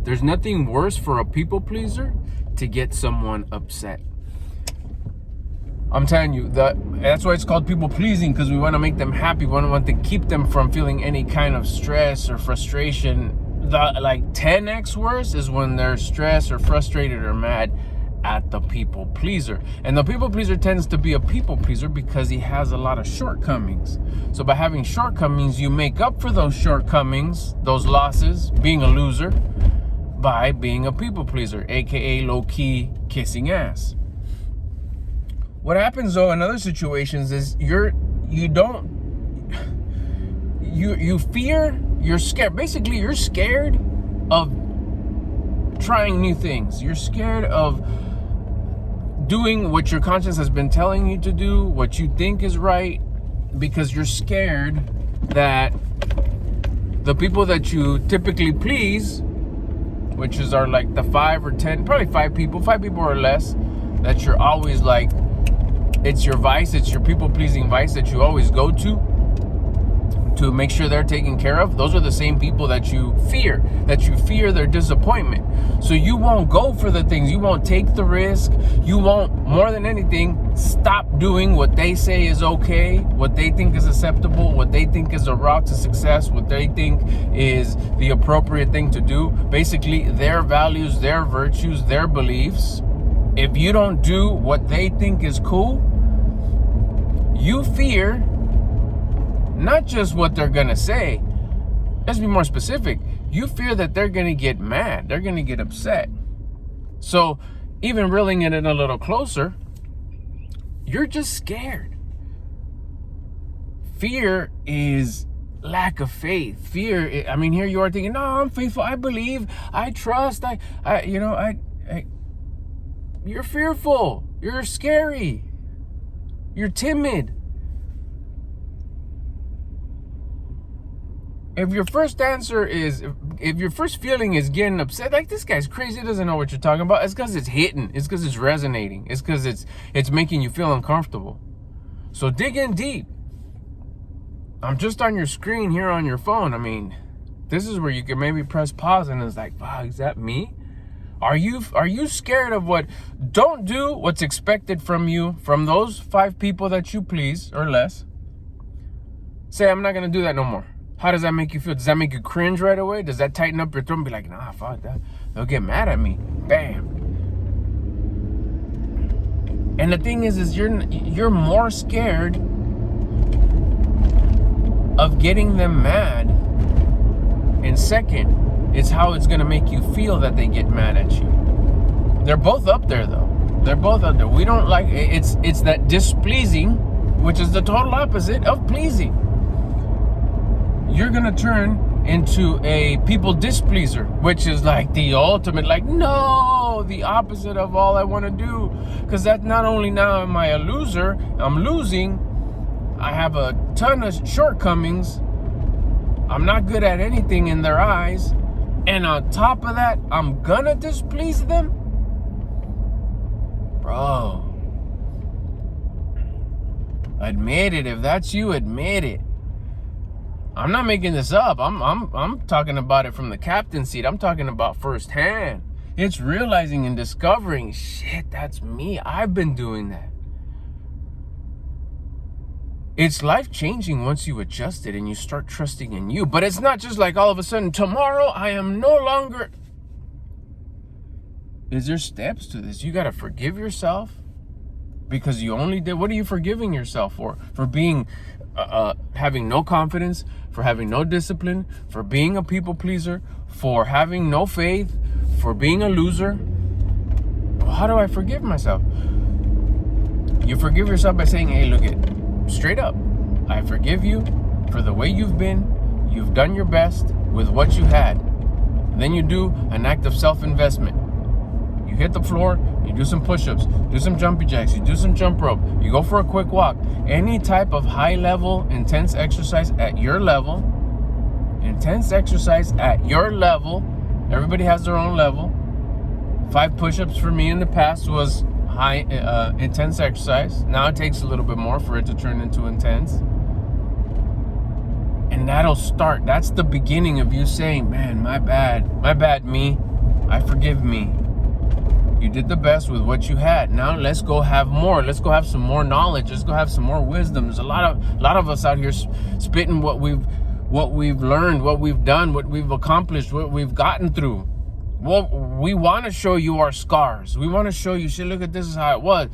There's nothing worse for a people pleaser to get someone upset. I'm telling you, that's why it's called people pleasing, because we want to make them happy. We want to keep them from feeling any kind of stress or frustration. Like 10x worse is when they're stressed or frustrated or mad at the people pleaser. And the people pleaser tends to be a people pleaser because he has a lot of shortcomings. So by having shortcomings, you make up for those shortcomings, those losses, being a loser, by being a people pleaser, aka low-key kissing ass. What happens though in other situations is you fear, you're scared. Basically, you're scared of trying new things. You're scared of doing what your conscience has been telling you to do, what you think is right, because you're scared that the people that you typically please, which are like the 5 or 10, probably 5 people or less, that you're always like, it's your vice, it's your people pleasing vice that you always go to make sure they're taken care of. Those are the same people that you fear their disappointment. So you won't go for the things, you won't take the risk, you won't, more than anything, stop doing what they say is okay, what they think is acceptable, what they think is a route to success, what they think is the appropriate thing to do. Basically, their values, their virtues, their beliefs. If you don't do what they think is cool, you fear not just what they're gonna say. Let's be more specific. You fear that they're gonna get mad, they're gonna get upset. So even reeling it in a little closer, you're just scared. Fear is lack of faith. Fear, here you are thinking, no, I'm faithful, I believe, I trust, you're fearful, you're scary, you're timid. If your first answer is, if your first feeling is getting upset, like this guy's crazy, doesn't know what you're talking about, it's because it's hitting, it's because it's resonating, it's because it's making you feel uncomfortable. So dig in deep. I'm just on your screen here on your phone. This is where you can maybe press pause and it's like, wow, is that me? Are you scared of what? Don't do what's expected from you, from those 5 people that you please or less. Say, I'm not gonna do that no more. How does that make you feel? Does that make you cringe right away? Does that tighten up your throat and be like, nah, fuck that, they'll get mad at me? Bam. And the thing is you're more scared of getting them mad. And second, it's how it's gonna make you feel that they get mad at you. They're both up there though. They're both up there. We don't like, it's that displeasing, which is the total opposite of pleasing. You're gonna turn into a people displeaser, which is like the ultimate, like, no, the opposite of all I want to do. Because that not only now am I a loser, I'm losing, I have a ton of shortcomings, I'm not good at anything in their eyes, and on top of that, I'm gonna displease them? Bro, admit it. If that's you, admit it. I'm not making this up. I'm talking about it from the captain's seat. I'm talking about firsthand. It's realizing and discovering, shit, that's me. I've been doing that. It's life-changing once you adjust it and you start trusting in you. But it's not just like all of a sudden, tomorrow I am no longer. Is there steps to this? You got to forgive yourself because you only did. What are you forgiving yourself for? For being, having no confidence, for having no discipline, for being a people pleaser, for having no faith, for being a loser. Well, how do I forgive myself? You forgive yourself by saying, hey, look it, straight up, I forgive you for the way you've been. You've done your best with what you had. Then you do an act of self-investment. You hit the floor, you do some push-ups, do some jumpy jacks, you do some jump rope, you go for a quick walk. Any type of high-level, intense exercise at your level. Intense exercise at your level. Everybody has their own level. 5 push-ups for me in the past was high, intense exercise. Now it takes a little bit more for it to turn into intense. And that'll start. That's the beginning of you saying, man, my bad me. I forgive me. You did the best with what you had. Now let's go have more. Let's go have some more knowledge. Let's go have some more wisdom. There's a lot of us out here spitting what we've learned, what we've done, what we've accomplished, what we've gotten through. Well, we want to show you our scars. We want to show you, shit, look at this is how it was.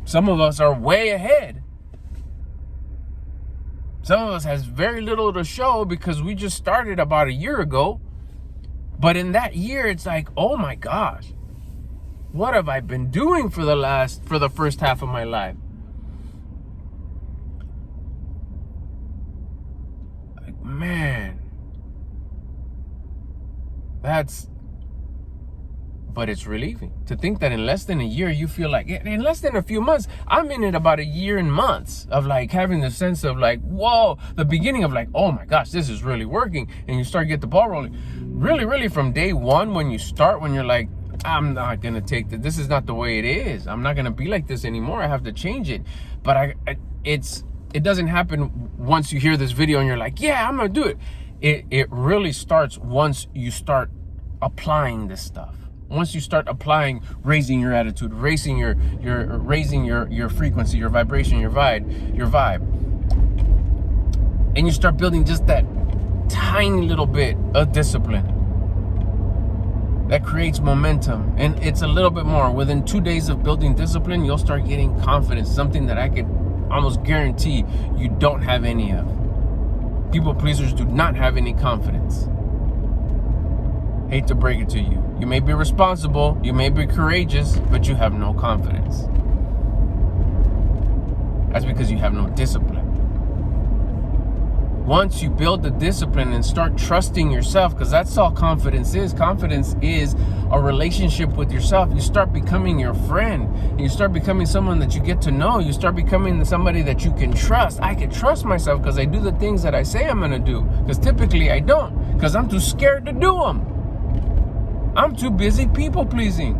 Some of us are way ahead. Some of us has very little to show because we just started about a year ago. But in that year, it's like, oh my gosh, what have I been doing for the first half of my life? Like, man, but it's relieving to think that in less than a year, you feel like, in less than a few months, I'm in it about a year and months of like having the sense of like, whoa, the beginning of like, oh my gosh, this is really working. And you start to get the ball rolling. Really from day one, when you start, when you're like, I'm not going to take this. This is not the way it is. I'm not going to be like this anymore. I have to change it. But it doesn't happen once you hear this video and you're like, yeah, I'm going to do it. It really starts once you start applying this stuff. Once you start applying, raising your attitude, raising your frequency, your vibration, your vibe. And you start building just that tiny little bit of discipline that creates momentum. And it's a little bit more. Within 2 days of building discipline, you'll start getting confidence, something that I could almost guarantee you don't have any of. People pleasers do not have any confidence. Hate to break it to you. You may be responsible, you may be courageous, but you have no confidence. That's because you have no discipline. Once you build the discipline and start trusting yourself, because that's all confidence is. Confidence is a relationship with yourself. You start becoming your friend. And you start becoming someone that you get to know. You start becoming somebody that you can trust. I can trust myself because I do the things that I say I'm going to do. Because typically I don't. Because I'm too scared to do them. I'm too busy people pleasing.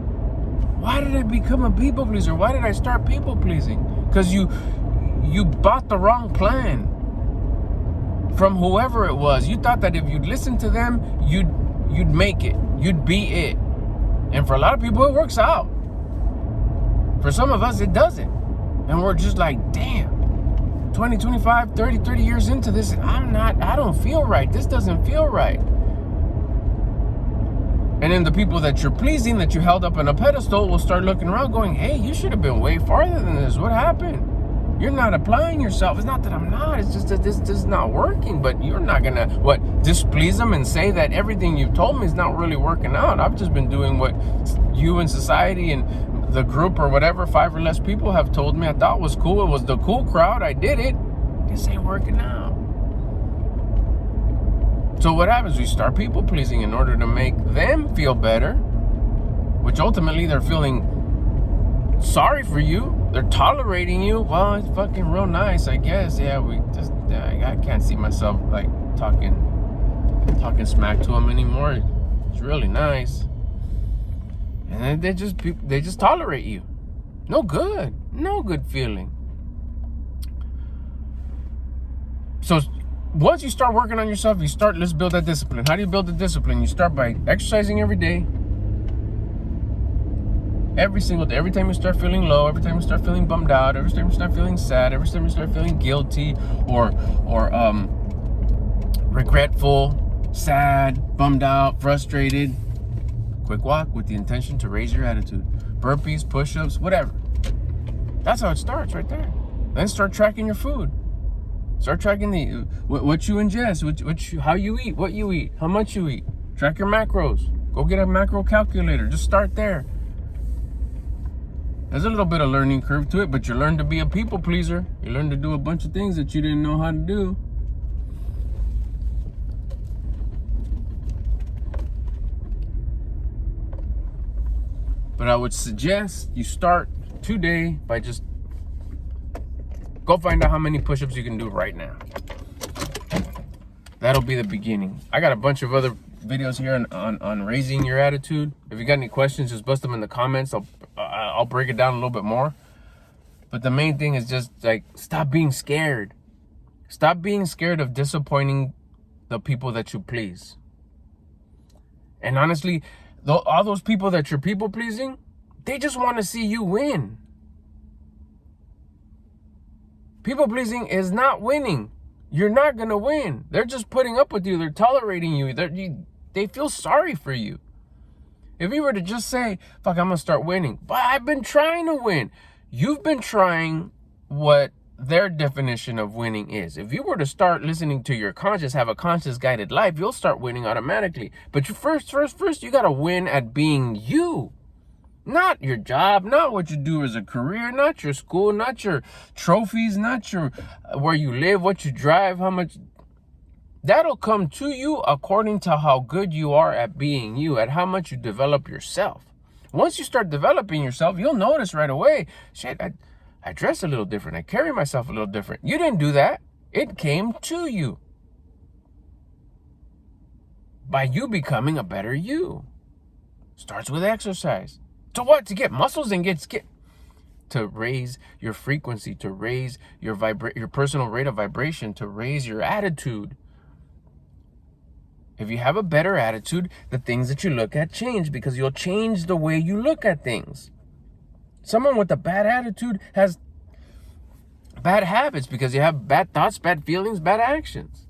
Why did I become a people pleaser? Why did I start people pleasing? Because you bought the wrong plan from whoever it was. You thought that if you'd listen to them, you'd make it. You'd be it. And for a lot of people, it works out. For some of us, it doesn't. And we're just like, damn, 20, 25, 30 years into this, I don't feel right. This doesn't feel right. And then the people that you're pleasing, that you held up on a pedestal, will start looking around going, hey, you should have been way farther than this. What happened? You're not applying yourself. It's not that I'm not. It's just that this is not working. But you're not going to, displease them and say that everything you've told me is not really working out. I've just been doing what you and society and the group or whatever, 5 or less people have told me I thought was cool. It was the cool crowd. I did it. This ain't working out. So what happens? We start people pleasing in order to make them feel better, which ultimately they're feeling sorry for you. They're tolerating you. Well, it's fucking real nice, I guess. Yeah, I can't see myself like talking smack to them anymore. It's really nice. And they just tolerate you. No good feeling. So once you start working on yourself, let's build that discipline. How do you build the discipline? You start by exercising every day. Every single day. Every time you start feeling low, every time you start feeling bummed out, every time you start feeling sad, every time you start feeling guilty or regretful, sad, bummed out, frustrated, quick walk with the intention to raise your attitude. Burpees, push-ups, whatever. That's how it starts right there. Then start tracking your food. Start tracking what you ingest, how you eat, what you eat, how much you eat. Track your macros. Go get a macro calculator. Just start there. There's a little bit of learning curve to it, but you learn to be a people pleaser. You learn to do a bunch of things that you didn't know how to do. But I would suggest you start today by just go find out how many push-ups you can do right now. That'll be the beginning. I got a bunch of other videos here on raising your attitude. If you got any questions, just bust them in the comments. I'll break it down a little bit more. But the main thing is just like, stop being scared. Stop being scared of disappointing the people that you please. And honestly, All those people that you're people pleasing, they just want to see you win. People pleasing is not winning. You're not going to win. They're just putting up with you. They're tolerating you. They feel sorry for you. If you were to just say, fuck, I'm going to start winning. But I've been trying to win. You've been trying what their definition of winning is. If you were to start listening to your conscience, have a conscious guided life, you'll start winning automatically. But you first, you got to win at being you. Not your job, not what you do as a career, not your school, not your trophies, not your where you live, what you drive, how much. That'll come to you according to how good you are at being you, at how much you develop yourself. Once you start developing yourself, you'll notice right away, shit, I dress a little different. I carry myself a little different. You didn't do that. It came to you by you becoming a better you. Starts with exercise. To what? To get muscles and get to raise your frequency, to raise your personal rate of vibration, to raise your attitude. If you have a better attitude, the things that you look at change, because you'll change the way you look at things. Someone with a bad attitude has bad habits because you have bad thoughts, bad feelings, bad actions.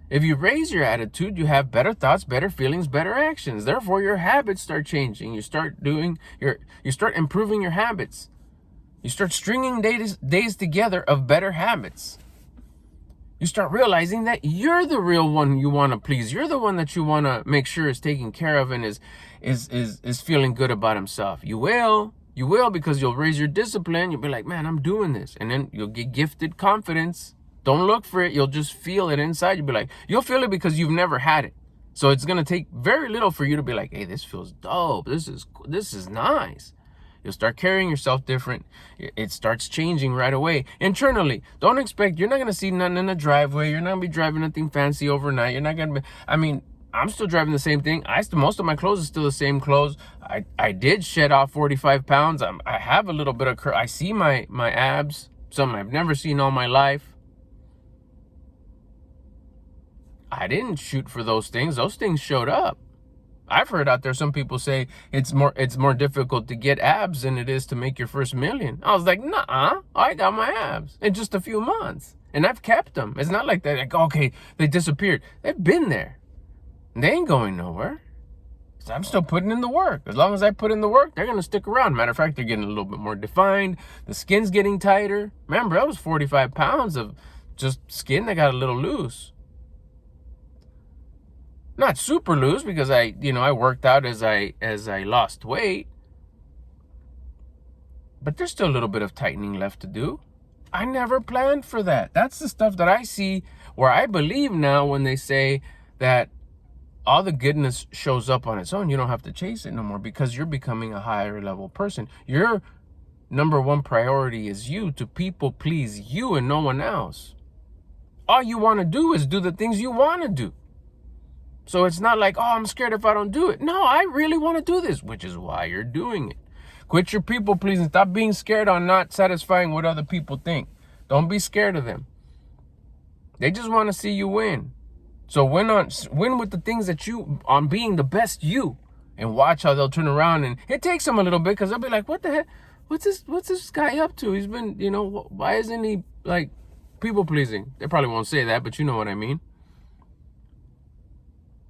If you raise your attitude, you have better thoughts, better feelings, better actions. Therefore, your habits start changing. You start improving your habits. You start stringing days together of better habits. You start realizing that you're the real one you want to please. You're the one that you want to make sure is taken care of and is feeling good about himself. You will because you'll raise your discipline. You'll be like, man, I'm doing this. And then you'll get gifted confidence. Don't look for it. You'll just feel it inside. You'll be like, you'll feel it because you've never had it. So it's going to take very little for you to be like, hey, this feels dope. This is nice. You'll start carrying yourself different. It starts changing right away. Internally, don't expect, you're not going to see nothing in the driveway. You're not going to be driving nothing fancy overnight. You're not going to be, I'm still driving the same thing. Most of my clothes are still the same clothes. I did shed off 45 pounds. I have a little bit of I see my abs, something I've never seen all my life. I didn't shoot for those things. Those things showed up. I've heard out there some people say it's more difficult to get abs than it is to make your first million. I was like, nah, I got my abs in just a few months. And I've kept them. It's not like that, like, okay, they disappeared. They've been there. They ain't going nowhere. So I'm still putting in the work. As long as I put in the work, they're going to stick around. Matter of fact, they're getting a little bit more defined. The skin's getting tighter. Remember, that was 45 pounds of just skin that got a little loose. Not super loose because I worked out as I lost weight. But there's still a little bit of tightening left to do. I never planned for that. That's the stuff that I see where I believe now when they say that all the goodness shows up on its own. You don't have to chase it no more because you're becoming a higher level person. Your number one priority is you, to people please you and no one else. All you want to do is do the things you want to do. So it's not like, oh, I'm scared if I don't do it. No, I really want to do this, which is why you're doing it. Quit your people pleasing. Stop being scared on not satisfying what other people think. Don't be scared of them. They just want to see you win. So win with the things that you, on being the best you, and watch how they'll turn around. And it takes them a little bit because they'll be like, what the heck? What's this guy up to? He's been, why isn't he like people pleasing? They probably won't say that, but you know what I mean.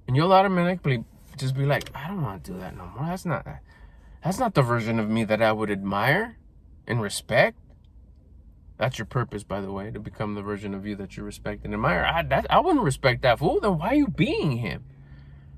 And you'll automatically just be like, I don't want to do that no more. That's not the version of me that I would admire and respect. That's your purpose, by the way, to become the version of you that you respect and admire. I wouldn't respect that fool. Then why are you being him?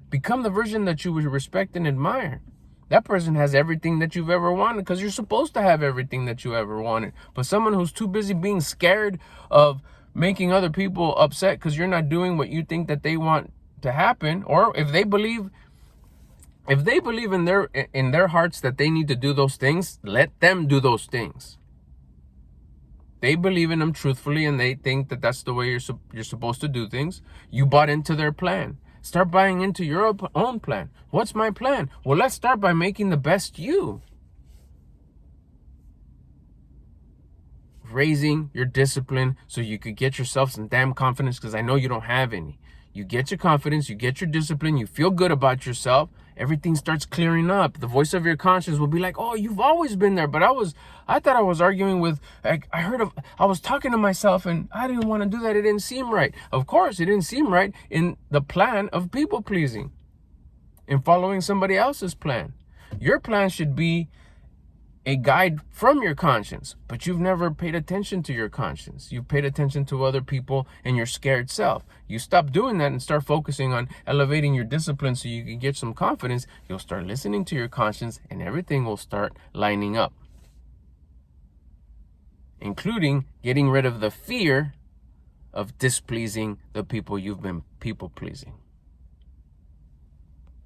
Become the version that you would respect and admire. That person has everything that you've ever wanted because you're supposed to have everything that you ever wanted. But someone who's too busy being scared of making other people upset because you're not doing what you think that they want to happen, or if they believe in their hearts that they need to do those things, let them do those things. They believe in them truthfully and they think that that's the way you're supposed to do things. You bought into their plan. Start buying into your own plan. What's my plan? Well, let's start by making the best you. Raising your discipline so you could get yourself some damn confidence, because I know you don't have any. You get your confidence, you get your discipline, you feel good about yourself, everything starts clearing up. The voice of your conscience will be like, oh, you've always been there. But I thought I was arguing with, I was talking to myself and I didn't want to do that. It didn't seem right. Of course, it didn't seem right in the plan of people pleasing, in following somebody else's plan. Your plan should be a guide from your conscience, but you've never paid attention to your conscience. You've paid attention to other people and your scared self. You stop doing that and start focusing on elevating your discipline so you can get some confidence. You'll start listening to your conscience and everything will start lining up, including getting rid of the fear of displeasing the people you've been people pleasing.